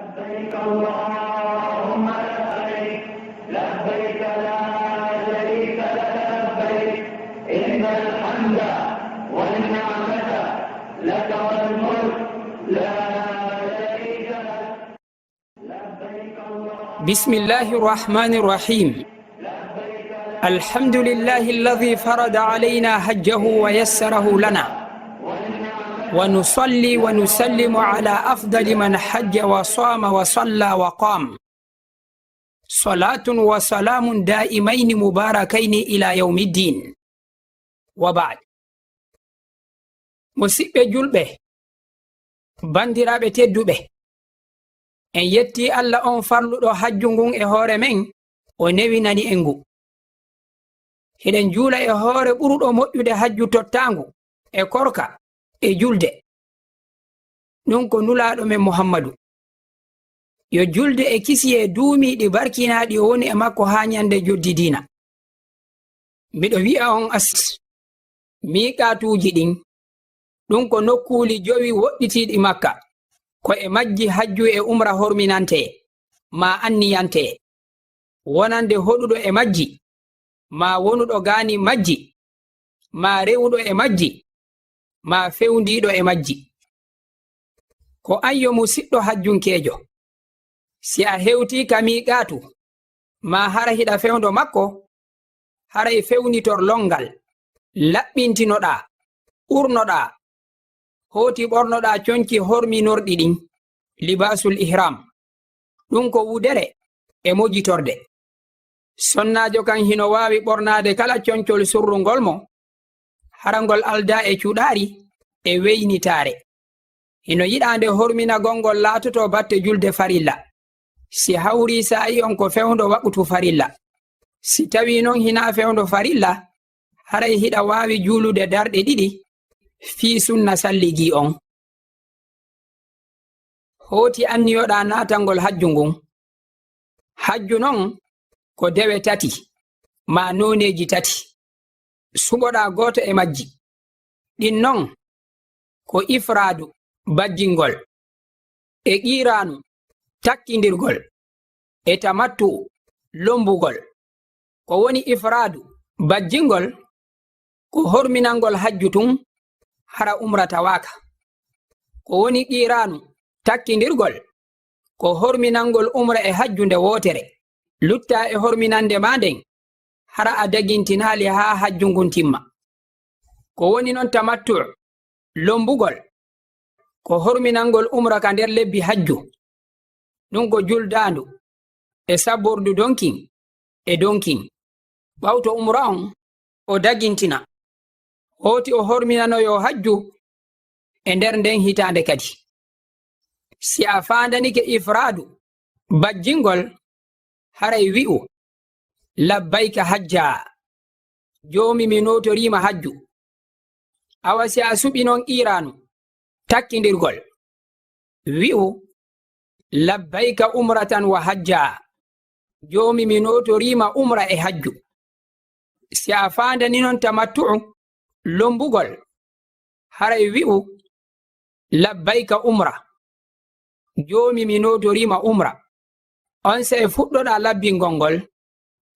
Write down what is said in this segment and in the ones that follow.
لبيك اللهم لبيك لبيك لا شريك لك لبيك إن الحمد والنعمة لك والملك لا شريك لك لبيك اللهم بسم الله الرحمن الرحيم. الحمد لله الذي فرض علينا حجه ويسره لنا، ونصلي ونسلم على أفضل من حج وصام وصلى وقام، صلاة وسلام دائمين مباركين إلى يوم الدين. وبعد. musidɓe julɓe bandiraɓe tedduɓe, en yetti Allah on farluɗo hajju ngun e hoore men o newinani en ngu. Hiɗen juula e hoore ɓuruɗo moƴƴude hajju tottangu e korka e julde, ɗum ko nulaaɗo men Muhammadu. Yo julde e kisi e duumiiɗi barkinaaɗi o woni e makko haa nyande joddi diina. Miɗo wi'a on miiqaatuuji ɗin, ɗum ko nokkuuli jowi woɗɗitiiɗi Makka, ko e majji hajju e umra horminante ma anniyante, wonande hoɗuɗo e majji ma wonuɗo gaani majji, ma rewuɗo e majji ma fewndiiɗo e majji. Ko ayyo musidɗo hajjunkeejo, si a hewtii ka miiqaatu ma hara hiɗa fewndo makko, haray fewnitor longal, laɓɓintinoɗaa, urnoɗaa, hoti ɓornoɗaa conki horminorɗi ɗin, libasul ihram, ɗum ko wudere e mojitorde. Sonnaajo kan hino waawi ɓornaade kala concol surrungol mo, harangol alda e cuɗaari e weynitaare. Hino yiɗaande hormina gongol laatoto batte julde farilla, si hawri saa'i on ko fewndo waɓutu farilla. Si tawi non hina fewndo farilla, haray hiɗa waawi juulude darɗe ɗiɗi fii sunna salligi on. Hoti anniyoɗaa naatangol hajju ngun. Hajju non ko dewe tati ma noneji tati, suɓoɗaa gooto e majji. Ɗin non ko ifraadu, bajjingol, e qiiraanu, takkindirgol, e tamattu, lombugol. Ko woni ifraadu, bajjingol, ko horminangol hajju tun hara umra tawaaka. Ko woni qiiraanu, takkindirgol, ko horminangol umra e hajju nde wootere, lutta e horminande ma nden hara a dagintinaali haa hajju ngun timma. Ko woni non tamattu, lombugol, ko horminangol umra ka nder lebbi hajju, ɗum ko juldaandu e sabbordu donkin e donkin. Ɓawto umra on o dagintina, hoti o horminanoyo hajju e nder nden hitaande kadi. Si a faandanike ifraadu, bajjingol, haray wi'u labbayka hajja, joomi mi notoriima hajju. Awa si a suɓi non qiiraanu, takkindirgol, wi'u labbayka umratan wa hajja, joomi mi notoriima umra e hajju. Si a faandani non tamattu'u, lombugol, haray wi'u labbayka umra, joomi mi notoriima umra. On se fuɗɗoɗaa labbingol ngol,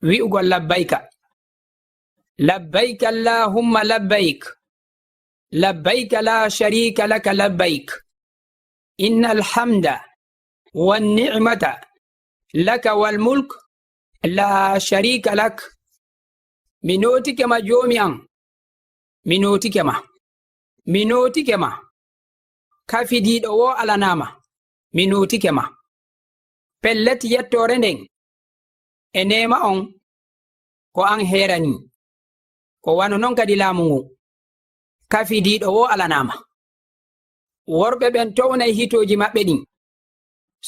wi'ugol labbayka. Labbayka allahumma labbayk, labbayka la sharika laka labbayk, inna alhamda wan ni'mata laka wal mulk la sharika lak. Mi notike ma joomi an, mi notike ma, mi notike ma, kafidiiɗo wo alanaama, mi notike ma. Pellet yettore nden e nema on ko an herani, ko wano non kadi laamu ngu, kafidiiɗo wo alanaama. Worɓe ɓen townay hitooji maɓɓe ɗin,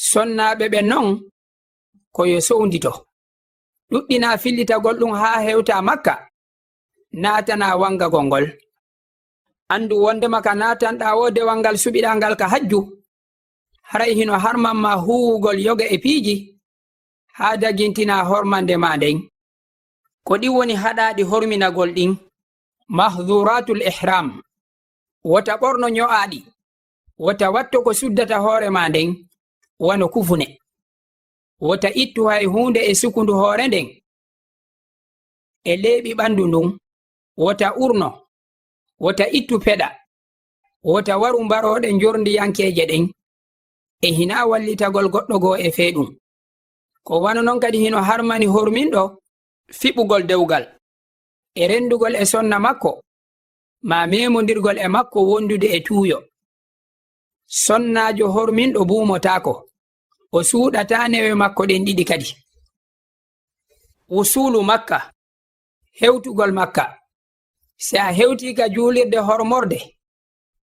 sonnaaɓe ɓen non ko yo sowndito. ɗuɗɗina fillitagol ɗum haa hewta Makka, naatana wangagol ngol. Andu wondema ka natanɗa wo dewal ngal suɓiɗa ngal ka hajju, haray hino harman ma huwugol yoga e piiji haa dagintina hormande ma nden. Ko ɗi woni haɗaɗi horminagol ɗin, mahduratul ihram, wota ɓorno nyo'aɗi, wota watto ko suddata hoore ma nden, wano kufune wota ittu hay hunde e sukundu hoore nden e leeɓi ɓandu ndun wota urno wota ittu peɗa wota waru mbaroɗe jordiyankeje ɗen e hina wallitagol goɗɗo goo e feeɗum ko wano non kadi hino harmani horminɗo fiɓugol dewgal e rendugol e sonna makko ma memondirgol e makko wondude e tuuyo sonnajo horminɗo buumotako o suuɗata newe makko ɗen ɗiɗi kadi usulu makka hewtugol makka si a hewtika juulirde hormorde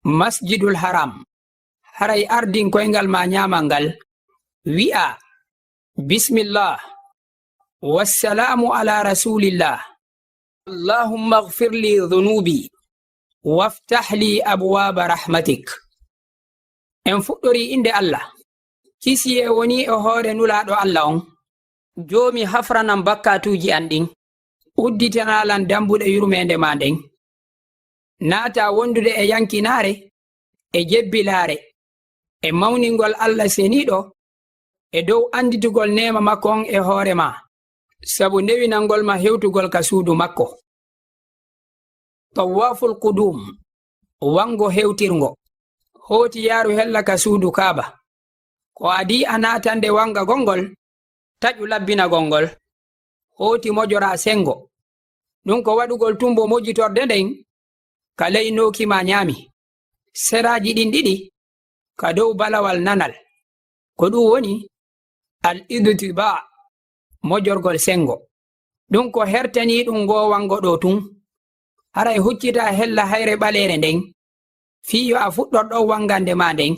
masjidul haram haray ardin koyngal ma nyamal ngal wi'a bismillah wassalamu ala rasulillah allahumma ighfir li dhunubi waftah li abwaba rahmatik en fuɗɗori inde Allah kisiye woni e hoore nulaɗo Allah on joomi hafranan bakkatuji an ɗin udditanalan dambuɗe yurmende ma nden naata wondude e yankinare e jebbilare e mawningol Allah seniɗo e dow anditugol nema makko on e hoore ma sabu newinangol ma hewtugol ka suudu makko tawaful qudum wango hewtirgo hoti yaru hella ka suudu kaaba ko adi a natande wanga gongol taƴu labbina gongol hoti mojora sengo ɗum ko waɗugol tumbo mojjitorde nden ka ley nokima nyami seraji ɗin ɗiɗi ka dow balawal nanal ko ɗum woni al idtiba mojorgol sengo ɗum ko hertani ɗum go wango ɗo tun haray huccita hella hayre ɓalere nden fiyo a fuɗɗorɗo wangande ma nden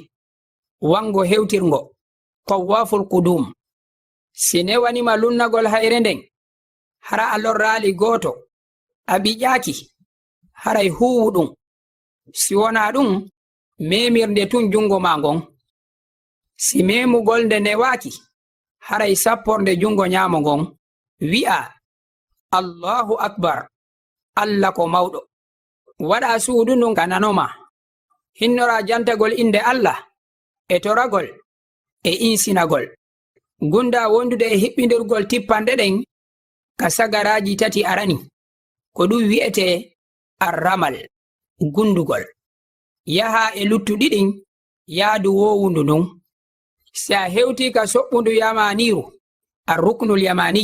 wango hewtirgo tawaful qudum si newanima lunnagol hayre nden hara a lorrali goto a ɓiƴaki haray huwu ɗum si wona ɗum memirde tun jungo ma ngon si memugol nde newaki haray sapporde jungo nyamo ngon wi'a allahu akbar Allah ko mawɗo waɗa suudu ndun ka nanoma hinnora jantagol inde Allah e toragol e insinagol gunda wondude e hiɓɓindirgol tippanɗe ɗen ka sagaraji tati arani ko ɗum wi'ete arramal gundugol yaha e luttuɗiɗin yaadu wowundu ndun si a hewti ka soɓɓundu yamaniru arruknul yamani